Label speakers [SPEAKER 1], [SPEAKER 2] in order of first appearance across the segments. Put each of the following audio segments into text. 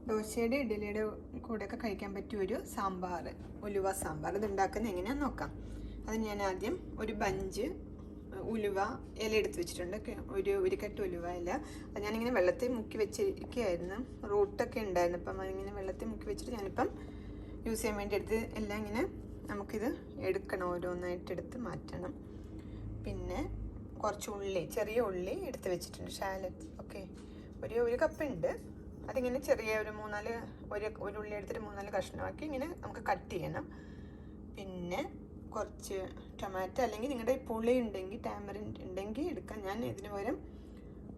[SPEAKER 1] ദോശയുടെ ഇഡ്ഡലിയുടെ കൂടെയൊക്കെ കഴിക്കാൻ പറ്റിയ ഒരു സാമ്പാർ, ഉലുവ സാമ്പാർ. ഇത് ഉണ്ടാക്കുന്നത് എങ്ങനെയാണെന്ന് നോക്കാം. അത് ഞാൻ ആദ്യം ഒരു ബഞ്ച് ഉലുവ ഇല എടുത്ത് വെച്ചിട്ടുണ്ട്. ഒരു കെട്ട് ഉലുവ ഇല അത് ഞാനിങ്ങനെ വെള്ളത്തിൽ മുക്കി വെച്ചിരിക്കുകയായിരുന്നു. റൂട്ടൊക്കെ ഉണ്ടായിരുന്നു. അപ്പം അതിങ്ങനെ വെള്ളത്തിൽ മുക്കി വെച്ചിട്ട് ഞാനിപ്പം യൂസ് ചെയ്യാൻ വേണ്ടി എടുത്ത് എല്ലാം ഇങ്ങനെ നമുക്കിത് എടുക്കണം, ഓരോന്നായിട്ട് എടുത്ത് മാറ്റണം. പിന്നെ കുറച്ച് ഉള്ളി, ചെറിയ ഉള്ളി എടുത്ത് വെച്ചിട്ടുണ്ട്, ഷാലറ്റ്സ്. ഓക്കെ, ഒരു കപ്പുണ്ട്. അതിങ്ങനെ ചെറിയ ഒരു ഉള്ളി എടുത്തിട്ട് 3-4 കഷ്ണമാക്കി ഇങ്ങനെ നമുക്ക് കട്ട് ചെയ്യണം. പിന്നെ കുറച്ച് ടൊമാറ്റോ, അല്ലെങ്കിൽ നിങ്ങളുടെ പുളി ഉണ്ടെങ്കിൽ ടാമറിൻഡ് ഉണ്ടെങ്കിൽ എടുക്കാം. ഞാൻ ഇതിന് പകരം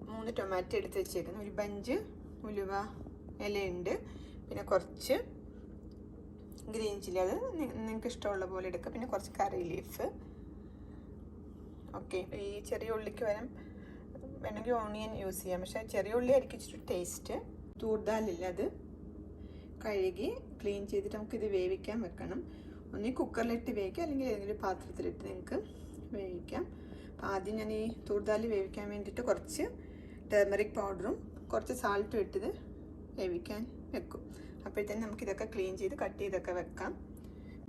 [SPEAKER 1] 3 ടൊമാറ്റോ എടുത്ത് വെച്ചേക്കുന്നു. ഒരു ബഞ്ച് ഉലുവ ഇലയുണ്ട്. പിന്നെ കുറച്ച് ഗ്രീൻ ചില്ലി, അത് നിങ്ങൾക്ക് ഇഷ്ടമുള്ള പോലെ എടുക്കുക. പിന്നെ കുറച്ച് കറി ലീഫ്. ഓക്കെ, ഈ ചെറിയ ഉള്ളിക്ക് പകരം വേണമെങ്കിൽ ഓണിയൻ യൂസ് ചെയ്യാം. പക്ഷേ ചെറിയ ഉള്ളി ആയിരിക്കും ഇച്ചിരി ടേസ്റ്റ്. തൂർദാലില്ല, അത് കഴുകി ക്ലീൻ ചെയ്തിട്ട് നമുക്കിത് വേവിക്കാൻ വെക്കണം. ഒന്നീ കുക്കറിലിട്ട് വേവിക്കാം, അല്ലെങ്കിൽ ഏതെങ്കിലും പാത്രത്തിലിട്ട് നിങ്ങൾക്ക് വേവിക്കാം. അപ്പോൾ ആദ്യം ഞാൻ ഈ തൂർദാൽ വേവിക്കാൻ വേണ്ടിയിട്ട് കുറച്ച് ടർമറിക് പൗഡറും കുറച്ച് സാൾട്ടും ഇട്ടത് വേവിക്കാൻ വെക്കും. അപ്പോഴത്തേനും നമുക്കിതൊക്കെ ക്ലീൻ ചെയ്ത് കട്ട് ചെയ്തൊക്കെ വെക്കാം.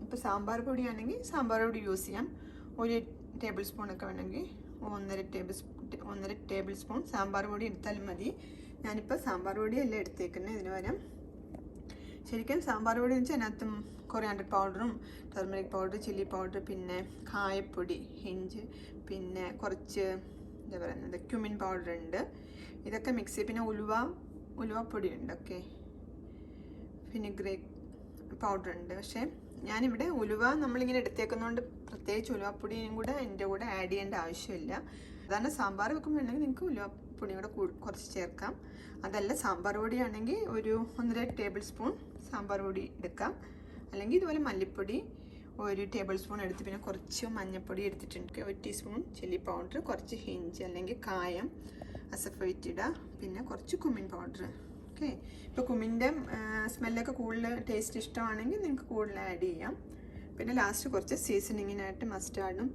[SPEAKER 1] ഇപ്പോൾ സാമ്പാർ പൊടിയാണെങ്കിൽ സാമ്പാർ പൊടി യൂസ് ചെയ്യാം. 1 ടേബിൾ സ്പൂണൊക്കെ വേണമെങ്കിൽ 1.5 ടേബിൾ സ്പൂൺ സാമ്പാർ പൊടി എടുത്താലും മതി. ഞാനിപ്പോൾ സാമ്പാർ പൊടിയല്ല എടുത്തേക്കുന്നത്. ഇതിന് പകരം ശരിക്കും സാമ്പാർ പൊടി എന്ന് വെച്ചാൽ അതിനകത്തും കൊറിയാണ്ടർ പൗഡറും ടർമറിക് പൗഡർ, ചില്ലി പൗഡർ, പിന്നെ കായപ്പൊടി, ഹിഞ്ച്, പിന്നെ കുറച്ച് എന്താ പറയുന്നത് ക്യുമിൻ പൗഡർ ഉണ്ട്. ഇതൊക്കെ മിക്സ് ചെയ്ത് പിന്നെ ഉലുവപ്പൊടി ഉണ്ട്. ഓക്കെ, ഫെനുഗ്രീക്ക് പൗഡർ ഉണ്ട്. പക്ഷേ ഞാനിവിടെ ഉലുവ നമ്മളിങ്ങനെ എടുത്തേക്കുന്നതുകൊണ്ട് പ്രത്യേകിച്ച് ഉലുവപ്പൊടിയും കൂടെ എൻ്റെ കൂടെ ആഡ് ചെയ്യേണ്ട ആവശ്യമില്ല. അതാണ് സാമ്പാർ വെക്കുമ്പോഴാണെങ്കിൽ നിങ്ങൾക്ക് ഉലുവപ്പൊടി കൂടെ കുറച്ച് ചേർക്കാം. അതല്ല സാമ്പാർ പൊടിയാണെങ്കിൽ ഒരു 1.5 ടേബിൾ സ്പൂൺ സാമ്പാർ പൊടി എടുക്കാം. അല്ലെങ്കിൽ ഇതുപോലെ മല്ലിപ്പൊടി 1 ടേബിൾ സ്പൂൺ എടുത്ത് പിന്നെ കുറച്ച് മഞ്ഞൾപ്പൊടി എടുത്തിട്ടുണ്ട്. 1 ടീസ്പൂൺ ചില്ലി പൗഡർ, കുറച്ച് ഹിഞ്ച് അല്ലെങ്കിൽ കായം അസഫോയിറ്റ് ഇടുക, പിന്നെ കുറച്ച് കുമിൻ പൗഡർ. ഓക്കെ, ഇപ്പോൾ കുമിൻ്റെ സ്മെല്ലൊക്കെ കൂടുതൽ ടേസ്റ്റ് ഇഷ്ടമാണെങ്കിൽ നിങ്ങൾക്ക് കൂടുതൽ ആഡ് ചെയ്യാം. പിന്നെ ലാസ്റ്റ് കുറച്ച് സീസണിങ്ങിനായിട്ട് മസ്റ്റാർഡും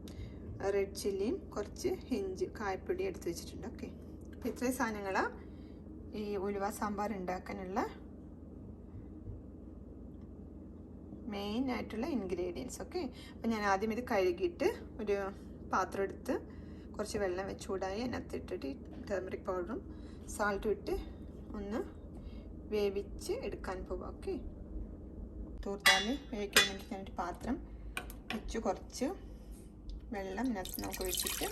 [SPEAKER 1] റെഡ് ചില്ലിയും കുറച്ച് ഹിഞ്ച് കായപ്പൊടി എടുത്ത് വെച്ചിട്ടുണ്ട്. ഓക്കെ, അപ്പോൾ ഇത്രയും സാധനങ്ങളാണ് ഈ ഉലുവ സാമ്പാർ ഉണ്ടാക്കാനുള്ള മെയിൻ ആയിട്ടുള്ള ഇൻഗ്രീഡിയൻസ്. ഓക്കെ, അപ്പോൾ ഞാൻ ആദ്യം ഇത് കഴുകിയിട്ട് ഒരു പാത്രം എടുത്ത് കുറച്ച് വെള്ളം വെച്ച് ചൂടായി അതിനകത്ത് ഇട്ടിട്ട് ടർമറിക് പൗഡറും സാൾട്ടും ഇട്ട് ഒന്ന് വേവിച്ച് എടുക്കാൻ പോകാം. ഓക്കെ, തൂർത്താൽ വേവിക്കാൻ വേണ്ടി ഞാനൊരു പാത്രം വെച്ച് കുറച്ച് വെള്ളം ഇതിനകത്ത് നമുക്ക് ഒഴിച്ചിട്ട്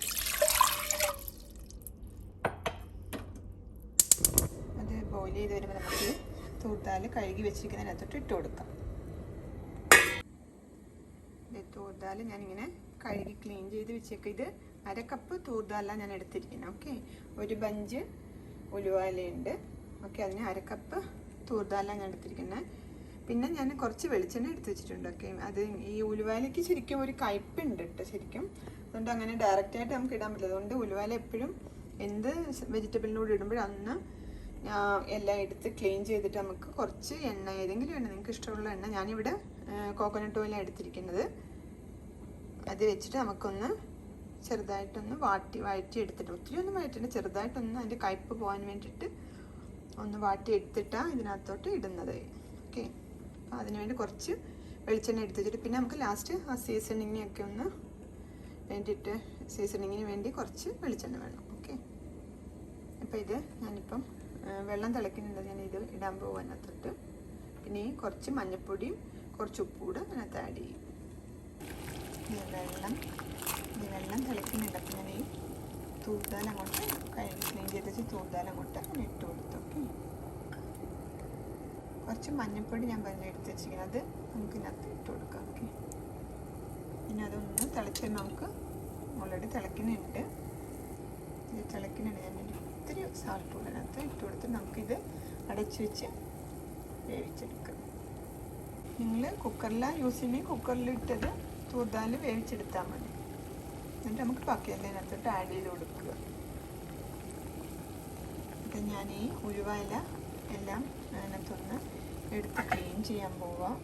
[SPEAKER 1] അത് ബോയിൽ ചെയ്ത് വരുമ്പോൾ നമുക്ക് തൂർത്താൽ കഴുകി വെച്ചിരിക്കുന്നതിനകത്തോട്ട് ഇട്ട് കൊടുക്കാം. തൂർദാൽ ഞാനിങ്ങനെ കഴുകി ക്ലീൻ ചെയ്ത് വെച്ചേക്കാം. ഇത് 1/2 കപ്പ് തൂർദാലാണ് ഞാൻ എടുത്തിരിക്കുന്നത്. ഓക്കെ, ഒരു ബഞ്ച് ഉലുവയിലുണ്ട്. ഓക്കെ, അതിന് 1/2 കപ്പ് തൂർദാലാണ് ഞാൻ എടുത്തിരിക്കുന്നത്. പിന്നെ ഞാൻ കുറച്ച് വെളിച്ചെണ്ണ എടുത്ത് വെച്ചിട്ടുണ്ട്. ഓക്കെ, അത് ഈ ഉലുവയിലേക്ക് ശരിക്കും ഒരു കയ്പ്പുണ്ട് കേട്ടോ ശരിക്കും. അതുകൊണ്ട് അങ്ങനെ ഡയറക്റ്റായിട്ട് നമുക്ക് ഇടാൻ പറ്റില്ല. അതുകൊണ്ട് ഉലുവയില എപ്പോഴും എന്ത് വെജിറ്റബിളിനോട് ഇടുമ്പോഴൊന്ന് എല്ലാം എടുത്ത് ക്ലീൻ ചെയ്തിട്ട് നമുക്ക് കുറച്ച് എണ്ണ, ഏതെങ്കിലും എണ്ണ നിങ്ങൾക്ക് ഇഷ്ടമുള്ള എണ്ണ, ഞാനിവിടെ കോക്കനട്ട് ഓയിലാണ് എടുത്തിരിക്കുന്നത്. അത് വെച്ചിട്ട് നമുക്കൊന്ന് ചെറുതായിട്ടൊന്ന് വഴറ്റി എടുത്തിട്ട്, ഒത്തിരി ഒന്നും വഴറ്റില്ല, ചെറുതായിട്ടൊന്ന് അതിൻ്റെ കയ്പ്പ് പോകാൻ വേണ്ടിയിട്ട് ഒന്ന് വാട്ടി എടുത്തിട്ടാണ് ഇതിനകത്തോട്ട് ഇടുന്നത്. ഓക്കെ, അപ്പോൾ അതിനുവേണ്ടി കുറച്ച് വെളിച്ചെണ്ണ എടുത്ത് വെച്ചിട്ട് പിന്നെ നമുക്ക് ലാസ്റ്റ് ആ സീസണിങ്ങിനൊക്കെ ഒന്ന് വേണ്ടിയിട്ട് സീസണിങ്ങിന് വേണ്ടി കുറച്ച് വെളിച്ചെണ്ണ വേണം. ഓക്കെ, അപ്പോൾ ഇത് ഞാനിപ്പം വെള്ളം തിളയ്ക്കുന്നുണ്ട്, ഞാനിത് ഇടാൻ പോകും അതിനകത്തോട്ട്. പിന്നെ ഈ കുറച്ച് മഞ്ഞൾപ്പൊടിയും കുറച്ച് ഉപ്പും കൂടെ അതിനകത്ത് ആഡ് ചെയ്യും. വെള്ളം തിളയ്ക്കുന്നുണ്ട്. അപ്പം ഞാൻ ഈ തൂർദാൽ അങ്ങോട്ട് കഴുകി ക്ലീൻ ചെയ്ത് വെച്ച് തൂർദാൽ അങ്ങോട്ട് അങ്ങനെ ഇട്ട് കൊടുത്തു. ഓക്കെ, കുറച്ച് മഞ്ഞൾപ്പൊടി ഞാൻ എടുത്ത് വെച്ചിരിക്കുന്നത്, അത് നമുക്ക് ഇതിനകത്ത് ഇട്ട് കൊടുക്കാം. ഓക്കെ, പിന്നെ അതൊന്ന് തിളച്ച് നമുക്ക് ഓൾറെഡി തിളയ്ക്കുന്നുണ്ട്. ഇത് തിളയ്ക്കുന്നുണ്ട്. ഞാൻ ഒത്തിരി സാൾട്ട് കൂടെ അതിനകത്ത് ഇട്ട് കൊടുത്ത് നമുക്കിത് അടച്ച് വെച്ച് വേവിച്ചെടുക്കാം. നിങ്ങൾ കുക്കറിലാണ് യൂസ് ചെയ്യുന്നത്, കുക്കറിലിട്ടത് തൂർദാൽ വേവിച്ചെടുത്താൽ മതി. എന്നിട്ട് നമുക്ക് ബാക്കിയെല്ലാം അതിനകത്തോട്ട് ആഡ് ചെയ്ത് കൊടുക്കുക. അപ്പം ഞാൻ ഈ ഉലുവയില എല്ലാം അതിനകത്തൊന്ന് എടുത്ത് ക്ലീൻ ചെയ്യാൻ പോവാം.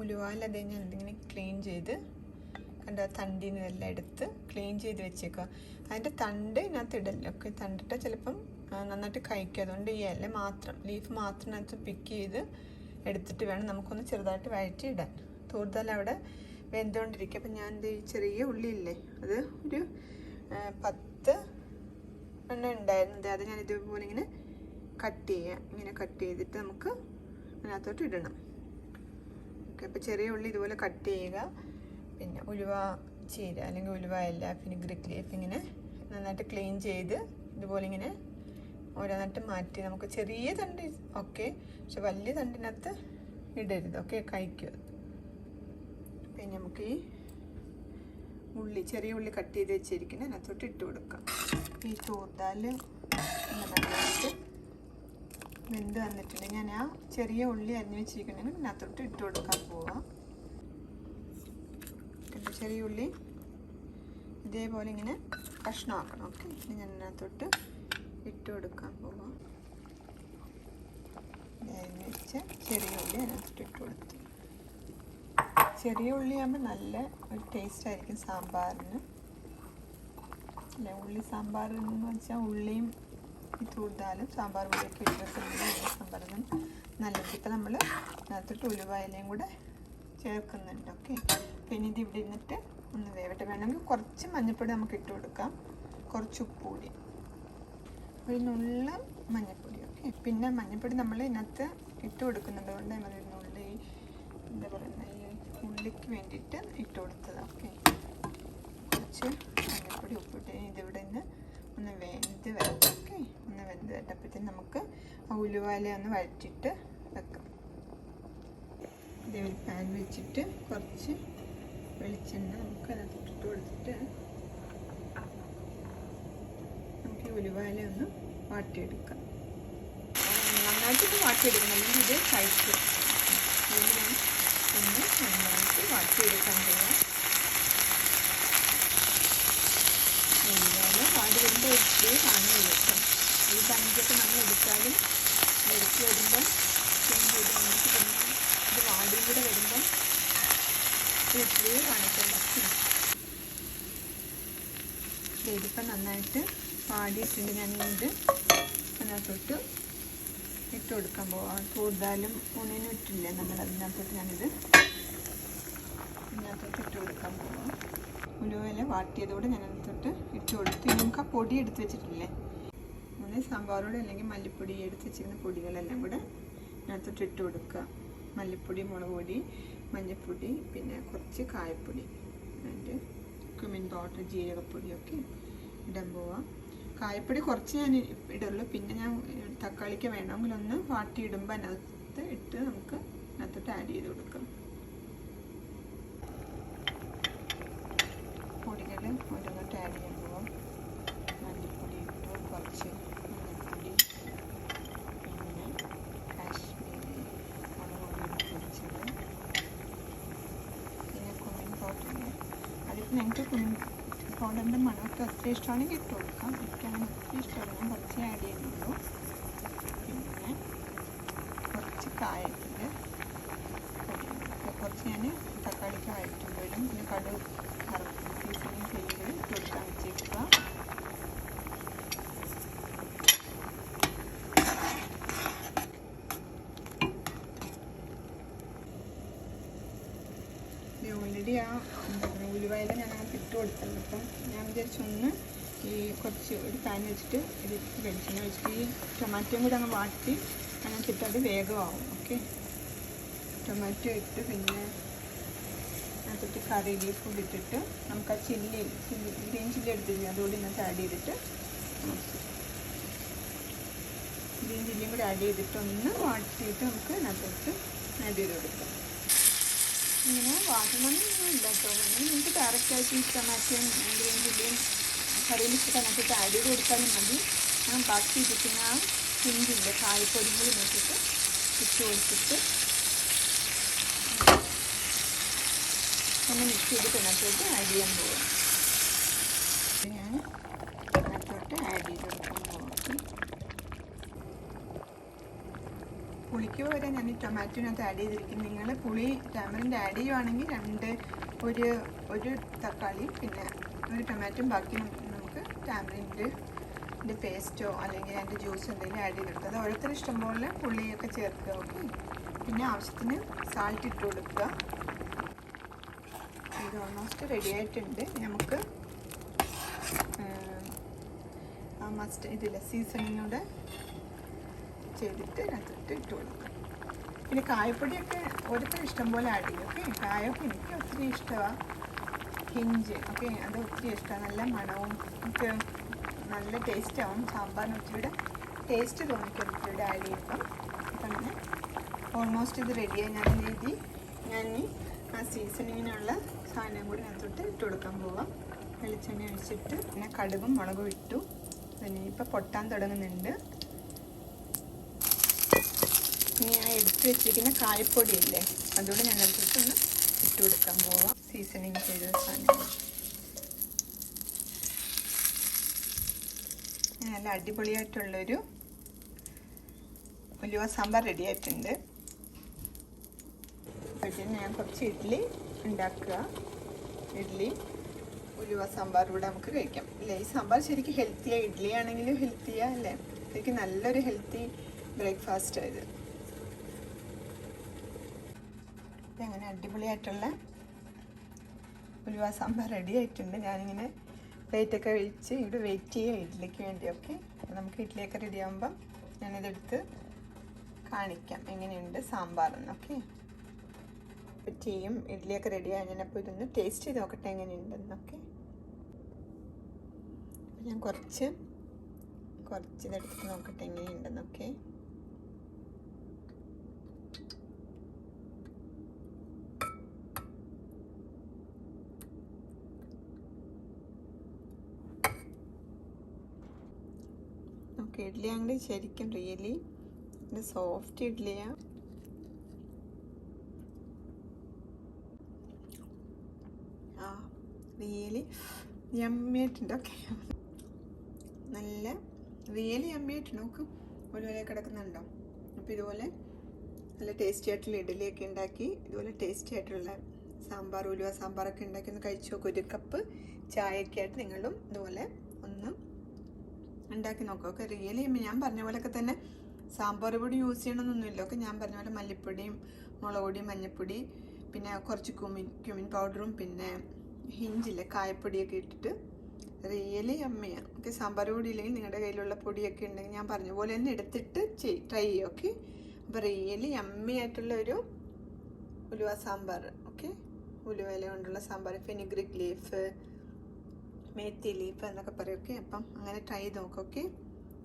[SPEAKER 1] ഉലുവയില അത് ഞാൻ എന്തെങ്കിലും ക്ലീൻ ചെയ്ത് അതിൻ്റെ തണ്ടിൽ നിന്നെല്ലാം എടുത്ത് ക്ലീൻ ചെയ്ത് വെച്ചേക്കുക. അതിൻ്റെ തണ്ട് ഇതിനകത്ത് ഇടലൊക്കെ തണ്ടിട്ട് ചിലപ്പം നന്നായിട്ട് കഴിക്കുക. അതുകൊണ്ട് ഈ ഇല മാത്രം ലീഫ് മാത്രം അതിനകത്ത് പിക്ക് ചെയ്ത് എടുത്തിട്ട് വേണം നമുക്കൊന്ന് ചെറുതായിട്ട് വഴറ്റി ഇടാൻ. തൂർദാൽ അവിടെ വെന്തുകൊണ്ടിരിക്കുക. അപ്പം ഞാൻ ഈ ചെറിയ ഉള്ളിയില്ലേ അത് ഒരു 10 എണ്ണം ഉണ്ടായിരുന്നത്. അത് ഞാൻ ഇതുപോലെ ഇങ്ങനെ കട്ട് ചെയ്യുക. ഇങ്ങനെ കട്ട് ചെയ്തിട്ട് നമുക്ക് അതിനകത്തോട്ട് ഇടണം. ഓക്കെ, അപ്പോൾ ചെറിയ ഉള്ളി ഇതുപോലെ കട്ട് ചെയ്യുക. പിന്നെ ഉലുവ ചീര അല്ലെങ്കിൽ ഉലുവയില, ഫെനുഗ്രീക്ക് ലീഫ് ഇങ്ങനെ നന്നായിട്ട് ക്ലീൻ ചെയ്ത് ഇതുപോലെ ഇങ്ങനെ ഓരോന്നായിട്ട് മാറ്റി. നമുക്ക് ചെറിയ തണ്ട് ഓക്കെ, പക്ഷെ വലിയ തണ്ടിനകത്ത് ഇടരുത്. ഓക്കെ, കഴിക്കുക. പിന്നെ നമുക്ക് ഈ ഉള്ളി ചെറിയ ഉള്ളി കട്ട് ചെയ്ത് വെച്ചിരിക്കുന്നത് അതിനകത്തോട്ട് ഇട്ട് കൊടുക്കാം. ഈ തൂർദാൽ നന്നായിട്ട് വെന്ത് വന്നിട്ടുണ്ട്. ഞാൻ ആ ചെറിയ ഉള്ളി അരിഞ്ഞ് വെച്ചിരിക്കുന്നത് അതിനകത്തോട്ട് ഇട്ട് കൊടുക്കാൻ പോവാം. ചെറിയ ഉള്ളി ഇതേപോലെ ഇങ്ങനെ കഷ്ണമാക്കണം. ഓക്കെ, ഞാൻ അതിനകത്തോട്ട് ഇട്ട് കൊടുക്കാൻ പോവാം. അരിഞ്ഞ് വെച്ച ചെറിയ ഉള്ളി അതിനകത്തോട്ട് ഇട്ട് കൊടുത്തു. ചെറിയ ഉള്ളിയാകുമ്പോൾ നല്ല ഒരു ടേസ്റ്റ് ആയിരിക്കും സാമ്പാറിന് അല്ലേ. ഉള്ളി സാമ്പാർ എന്ന് വെച്ചാൽ ഉള്ളിയും ഈ തൂർദാലും സാമ്പാർ പൊടിയൊക്കെ ഇട്ടിട്ടുണ്ടെങ്കിൽ സാമ്പാറിനും നല്ലത്. ഇപ്പം നമ്മൾ അതിനകത്തോട്ട് ഉലുവായിലയും കൂടെ ചേർക്കുന്നുണ്ട്. ഓക്കെ, പിന്നെ ഇത് ഇവിടെ ഇരുന്നിട്ട് ഒന്ന് വേവട്ടെ. വേണമെങ്കിൽ കുറച്ച് മഞ്ഞൾപ്പൊടി നമുക്ക് ഇട്ട് കൊടുക്കാം, കുറച്ച് ഉപ്പുപൊടി, ഒരു നുള്ള മഞ്ഞൾപ്പൊടി. ഓക്കെ, പിന്നെ മഞ്ഞൾപ്പൊടി നമ്മൾ ഇതിനകത്ത് ഇട്ട് കൊടുക്കുന്നുണ്ട്. അതുകൊണ്ട് നമ്മൾ ഉള്ളി എന്താ പറയുന്നത് ഈ ഉള്ളിക്ക് വേണ്ടിയിട്ട് ഇട്ട് കൊടുത്തത്. ഓക്കെ, കുറച്ച് മഞ്ഞൾപ്പൊടി ഉപ്പിട്ട് ഇതിവിടെ നിന്ന് ഒന്ന് വെന്ത് വരട്ടെ. ഓക്കെ, ഒന്ന് വെന്ത് വരട്ടപ്പോഴത്തേന് നമുക്ക് ആ ഉലുവാല ഒന്ന് വഴറ്റിയിട്ട് വെക്കാം. ഇതേപോലെ പാൻ വെച്ചിട്ട് കുറച്ച് വെളിച്ചെണ്ണ നമുക്ക് അതിനകത്ത് ഇട്ട് കൊടുത്തിട്ട് നമുക്ക് ഈ ഉലുവാല ഒന്ന് വാട്ടിയെടുക്കാം. നന്നായിട്ടിത് വാട്ടിയെടുക്കണം, അല്ലെങ്കിൽ ഇത് കഴിക്കും. ഒന്ന് നന്നായിട്ട് വാട്ടിയെടുക്കാൻ പോവാം. ഉലുവാല വാടി വരുമ്പോൾ ഇത്തിരി കാണുകയുള്ളൂ കേട്ടോ. ഈ ബഞ്ചൊക്കെ നമ്മൾ എടുത്താലും എടുത്ത് വരുമ്പം ക്ലീൻ ചെയ്ത് നമുക്ക് പിന്നെ ഇത് വാടിയും കൂടെ വരുമ്പം ഇത്തിരി കാണിക്കണ്ട. ഇതിപ്പം നന്നായിട്ട് വാടിയിട്ടുണ്ട്. ഞാനിത് അതിനകത്തോട്ട് ഇട്ട് കൊടുക്കാൻ പോവാം. തൂർദാലും ഉണിനും ഇട്ടില്ലേ നമ്മൾ, അതിനകത്തോട്ട് ഞാനിത് ഇതിനകത്തോട്ട് ഇട്ട് കൊടുക്കാൻ പോവാം. ഉലുവയില വാട്ടിയതോടെ ഞാൻ അതിനകത്തോട്ട് ഇട്ട് കൊടുത്തു. നമുക്ക് ആ പൊടി എടുത്ത് വെച്ചിട്ടില്ലേ, നമ്മൾ സാമ്പാറോട് അല്ലെങ്കിൽ മല്ലിപ്പൊടി എടുത്ത് വെച്ചിരുന്ന പൊടികളെല്ലാം കൂടെ അതിനകത്തോട്ട് ഇട്ട് കൊടുക്കുക. മല്ലിപ്പൊടി, മുളക് പൊടി, മഞ്ഞൾപ്പൊടി, പിന്നെ കുറച്ച് കായപ്പൊടി, അതിൻ്റെ ക്യുമിൻ പൗഡർ, ജീരകപ്പൊടിയൊക്കെ ഇടാൻ പോവാം. കായപ്പൊടി കുറച്ച് ഞാൻ ഇടുള്ളൂ. പിന്നെ ഞാൻ തക്കാളിക്ക് വേണമെങ്കിൽ ഒന്ന് വാട്ടിയിടുമ്പോൾ അതിനകത്ത് ഇട്ട് നമുക്ക് അതിനകത്തോട്ട് ആഡ് ചെയ്ത് കൊടുക്കാം. പൊടികൾ ഓരോന്നോട്ട് ആഡ് ചെയ്യാൻ പോവാം. മല്ലിപ്പൊടി ഇട്ടു, കുറച്ച് മഞ്ഞൾപ്പൊടി, പിന്നെ കാശ്മീരി മുളക് പൊടി പൊടിച്ചത്, പിന്നെ കുമിൻ പൗഡർ. അതിപ്പോൾ നിങ്ങൾക്ക് കുമിൻ പൗഡറിൻ്റെ മണമൊക്കെ അത്ര ഇഷ്ടമാണെങ്കിൽ ഇട്ട് കൊടുക്കാം. എനിക്കങ്ങനെ ഒത്തിരി ഇഷ്ടമല്ല, ഞാൻ കുറച്ച് ആഡ് ചെയ്യുന്നുള്ളൂ. പിന്നെ കുറച്ച് കായത്തിൻ്റെ പൊടി, കുറച്ച് ഞാൻ തക്കാളിക്ക് വഴറ്റുമ്പോഴും പിന്നെ കടുക് സീസണിങ് ചെയ്യുമ്പോൾ ഇട്ട് കൊടുക്കാൻ വെച്ചേക്കുക. ഓൾറെഡി ആ എന്താ പറയുക ഉലുവയില ഞാൻ അങ്ങനെ ഇട്ട് കൊടുത്തല്ലോ. അപ്പം ഞാൻ വിചാരിച്ചൊന്ന് ഈ കുറച്ച് ഒരു പാൻ വെച്ചിട്ട് ഇത് വെളിച്ചെണ്ണ വെച്ചിട്ട് ഈ ടൊമാറ്റോയും കൂടെ അങ്ങ് വാട്ടി അതിനകത്ത് ഇട്ട് അത് വേഗമാവും. ഓക്കെ, ടൊമാറ്റോ ഇട്ട് പിന്നെ അതിട്ട് കറി ലീഫ് കൂടി ഇട്ടിട്ട് നമുക്ക് ആ ഗ്രീൻ ചില്ലി എടുത്തില്ല അതുകൂടി ഇതിനകത്ത് ആഡ് ചെയ്തിട്ട് ഗ്രീൻ ചില്ലിയും കൂടി ആഡ് ചെയ്തിട്ട് ഒന്ന് വാട്ടിയിട്ട് നമുക്ക് അതിനകത്തോട്ട് ആഡ് ചെയ്ത് കൊടുക്കാം. ഇങ്ങനെ വാട്ടണമെന്നൊന്നും ഇല്ല കേട്ടോ. നിങ്ങൾക്ക് ഡയറക്റ്റായിട്ട് ഈ ടൊമാറ്റോയും ഗ്രീൻ ചില്ലിയും കറിയിൽ ഇട്ട് അതിനകത്തോട്ട് ആഡ് ചെയ്ത് കൊടുത്താലും മതി. ഞാൻ ബാക്കി ഇരിക്കുന്ന ആ ഹിങ്ങിൻ്റെ കായപ്പൊടിയും കൂടി നോക്കിയിട്ട് ഇട്ട് കൊടുത്തിട്ട് ഒന്ന് മിക്സ് ചെയ്തിട്ട് അതിനകത്തോട്ട് ആഡ് ചെയ്യാൻ പോവാം. ഞാൻ അതിനകത്തോട്ട് ആഡ് ചെയ്ത് കൊടുക്കാൻ പോവാം. പുളിക്ക് പുളിക്ക് പകരം ഞാൻ ഈ ടൊമാറ്റോനകത്ത് ആഡ് ചെയ്തിരിക്കുന്നത്. നിങ്ങൾ പുളി ടാമറിൻ്റെ ആഡ് ചെയ്യുവാണെങ്കിൽ ഒരു തക്കാളി പിന്നെ ഒരു ടൊമാറ്റോയും ബാക്കി നമുക്ക് ടാമറിൻ്റെ പേസ്റ്റോ അല്ലെങ്കിൽ അതിൻ്റെ ജ്യൂസോ എന്തെങ്കിലും ആഡ് ചെയ്തെടുക്കുക. അത് ഓരോരുത്തർ ഇഷ്ടംപോലെ പുളിയൊക്കെ ചേർക്കുക. ഓക്കെ, പിന്നെ ആവശ്യത്തിന് സാൾട്ട് ഇട്ട് കൊടുക്കുക. ഇത് ഓൾമോസ്റ്റ് റെഡി ആയിട്ടുണ്ട്. നമുക്ക് സീസണിങ്ങൂടെ ചെയ്തിട്ട് അതിട്ട് ഇട്ട് കൊടുക്കാം. പിന്നെ കായപ്പൊടിയൊക്കെ ഓരോരുത്തർ ഇഷ്ടംപോലെ ആഡ് ചെയ്യും. ഓക്കെ, കായൊക്കെ എനിക്ക് ഒത്തിരി ഇഷ്ടമാണ്. ഹിഞ്ച് ഓക്കെ, അത് ഒത്തിരി ഇഷ്ടമാണ്. നല്ല മണവും ഒക്കെ നല്ല ടേസ്റ്റാവും. സാമ്പാറിന് ഒത്തിരിയുടെ ടേസ്റ്റ് തോന്നിക്കും ഒത്തിരിയുടെ ആഡ് ചെയ്യുമ്പം. അപ്പം അങ്ങനെ ഓൾമോസ്റ്റ് ഇത് റെഡിയായി. ഞാൻ ആ സീസണിങ്ങിനുള്ള സാധനം കൂടി അതിനകത്തോട്ട് ഇട്ട് കൊടുക്കാൻ പോവാം. വെളിച്ചെണ്ണ ഒഴിച്ചിട്ട് പിന്നെ കടുകും മുളകും ഇട്ടു. പിന്നെ ഇപ്പം പൊട്ടാൻ തുടങ്ങുന്നുണ്ട്. ഇനി ഞാൻ എടുത്ത് വെച്ചിരിക്കുന്ന കായപ്പൊടിയില്ലേ, അതുകൂടെ ഞാൻ അതിനകത്തോട്ടൊന്ന് ഇട്ട് കൊടുക്കാൻ പോവാം. സീസണിങ് ചെയ്ത സാധനങ്ങൾ നല്ല അടിപൊളിയായിട്ടുള്ളൊരു ഉലുവ സാമ്പാർ റെഡി ആയിട്ടുണ്ട്. അപ്പോഴത്തേന് ഞാൻ കുറച്ച് ഇഡ്ഡലി ഉണ്ടാക്കുക. ഇഡ്ഡലി ഉലുവ സാമ്പാർ കൂടെ നമുക്ക് കഴിക്കാം. ഇല്ല, ഈ സാമ്പാർ ശരിക്കും ഹെൽത്തിയാണ്. ഇഡ്ഡലി ആണെങ്കിലും ഹെൽത്തിയാണ് അല്ലേ? ശരിക്കും നല്ലൊരു ഹെൽത്തി ബ്രേക്ക്ഫാസ്റ്റ് ഇത്. അങ്ങനെ അടിപൊളിയായിട്ടുള്ള ഉലുവ സാമ്പാർ റെഡി ആയിട്ടുണ്ട്. ഞാനിങ്ങനെ പ്ലേറ്റൊക്കെ ഒഴിച്ച് ഇവിടെ വെയിറ്റ് ചെയ്യുക ഇഡ്ഡലിക്ക് വേണ്ടി. ഓക്കെ, നമുക്ക് ഇഡ്ഡലിയൊക്കെ റെഡി ആകുമ്പം ഞാനിതെടുത്ത് കാണിക്കാം എങ്ങനെയുണ്ട് സാമ്പാറെന്ന്. ഓക്കെ, ചെയ്യും ഇഡ്ഡലിയൊക്കെ റെഡിയായി. ഞാനപ്പോൾ ഇതൊന്ന് ടേസ്റ്റ് ചെയ്ത് നോക്കട്ടെ എങ്ങനെയുണ്ടെന്നൊക്കെ. ഞാൻ കുറച്ച് ഇതെടുത്ത് നോക്കട്ടെ എങ്ങനെയുണ്ടെന്നൊക്കെ. ഓക്കെ, ഇഡ്ഡലി അങ്ങനെ ശരിക്കും റിയലി സോഫ്റ്റ് ഇഡ്ഡലിയാണ്. റിയലി യമ്മിയായിട്ടുണ്ട്. ഓക്കെ, നല്ല റിയലി യമ്മിയായിട്ട് നോക്കും ഒരുപോലെ കിടക്കുന്നുണ്ടോ. അപ്പോൾ ഇതുപോലെ നല്ല ടേസ്റ്റി ആയിട്ടുള്ള ഇഡ്ഡലിയൊക്കെ ഉണ്ടാക്കി ഇതുപോലെ ടേസ്റ്റി ആയിട്ടുള്ള സാമ്പാർ ഉലുവ സാമ്പാറൊക്കെ ഉണ്ടാക്കി ഒന്ന് കഴിച്ചു നോക്കും. ഒരു കപ്പ് ചായയൊക്കെ ആയിട്ട് നിങ്ങളും ഇതുപോലെ ഒന്ന് ഉണ്ടാക്കി നോക്കുക. ഒക്കെ റിയലി ഞാൻ പറഞ്ഞ പോലെയൊക്കെ തന്നെ സാമ്പാർ പൊടി യൂസ് ചെയ്യണമെന്നൊന്നുമില്ല. ഒക്കെ ഞാൻ പറഞ്ഞ പോലെ മല്ലിപ്പൊടിയും മുളക് പൊടിയും മഞ്ഞൾപ്പൊടി പിന്നെ കുറച്ച് ക്യുമിൻ പൗഡറും പിന്നെ ഹിഞ്ചില്ലേ കായപ്പൊടിയൊക്കെ ഇട്ടിട്ട് റിയലി അമ്മയാണ്. ഓക്കെ, സാമ്പാർ പൊടി ഇല്ലെങ്കിൽ നിങ്ങളുടെ കയ്യിലുള്ള പൊടിയൊക്കെ ഉണ്ടെങ്കിൽ ഞാൻ പറഞ്ഞ പോലെ തന്നെ എടുത്തിട്ട് ട്രൈ ചെയ്യുക. ഓക്കെ, അപ്പോൾ റിയലി അമ്മയായിട്ടുള്ള ഒരു ഉലുവ സാമ്പാർ. ഓക്കെ, ഉലുവയില കൊണ്ടുള്ള sambar, fenugreek leaf, methi leaf എന്നൊക്കെ പറയും. ഓക്കെ, അപ്പം അങ്ങനെ ട്രൈ ചെയ്ത് നോക്കാം. ഓക്കെ,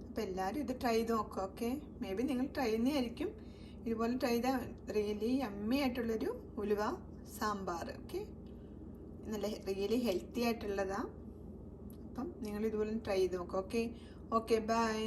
[SPEAKER 1] അപ്പോൾ എല്ലാവരും ഇത് ട്രൈ ചെയ്ത് നോക്കുക. ഓക്കെ, മേ ബി നിങ്ങൾ ട്രൈ ചെയ്യുന്നതായിരിക്കും. ഇതുപോലെ ട്രൈ ചെയ്താൽ റിയലി അമ്മയായിട്ടുള്ളൊരു ഉലുവ സാമ്പാർ. ഓക്കെ, നല്ല റിയലി ഹെൽത്തി ആയിട്ടുള്ളതാണ്. അപ്പം നിങ്ങൾ ഇതുപോലെ ട്രൈ ചെയ്ത് നോക്കാം. Okay, by.